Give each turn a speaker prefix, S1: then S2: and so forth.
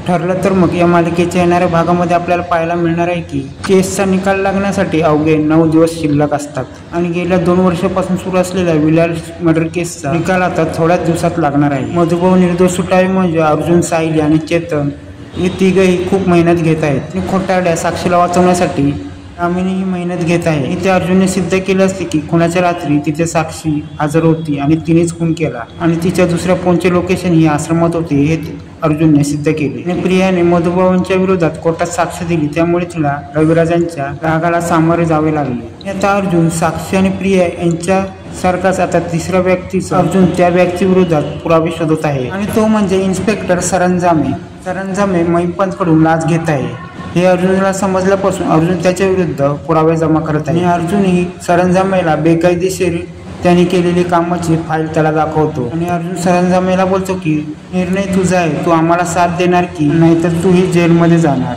S1: ठरलं तर मग या मालिकेच्या येणाऱ्या भागामध्ये आपल्याला पाहायला मिळणार आहे की केसचा निकाल लागण्यासाठी अवघे 9 दिवस शिल्लक असतात आणि गेल्या 2 वर्षापासून सुरू असलेल्या विलास मर्डर केसचा निकाल आता थोड्याच दिवसात लागणार आहे। मधुभाऊ निर्दोष सुटावे म्हणजे अर्जुन, सायली आणि चेतन हे तिघही खूप मेहनत घेत आहेत आणि खोटारड्या साक्षीला वाचवण्यासाठी दामिनी ही मेहनत घेत आहे। इथे अर्जुनने सिद्ध केलं असते की खुनाच्या रात्री तिथे साक्षी हजर होती आणि तिनेच खून केला आणि तिच्या दुसऱ्या फोनचे लोकेशन ही आश्रमात होते हे अर्जुनने सिद्ध केले। आणि प्रियाने मधुभाऊंच्या विरोधात कोर्टात साक्ष दिली, त्यामुळे तिला रविराजांच्या रागाला सामोरे जावे लागले। आता अर्जुन, साक्षी आणि प्रिया यांच्या सारखाच आता तिसऱ्या व्यक्तीचा अर्जुन त्या व्यक्ती विरोधात पुरावे शोधत आहे आणि तो म्हणजे इन्स्पेक्टर सरंजामे। सरंजामे महिपतकडून लाच घेत आहे हे अर्जुनला समजल्यापासून अर्जुन त्याच्या विरुद्ध पुरावे जमा करत आहे आणि अर्जुनही सरंजामेला बेकायदेशीर त्याने केलेली कामाची फाईल त्याला दाखवतो आणि अर्जुन सरंजामेला बोलतो की निर्णय तुझा आहे, तू आम्हाला साथ देणार की नाहीतर तूही जेलमध्ये जाणार।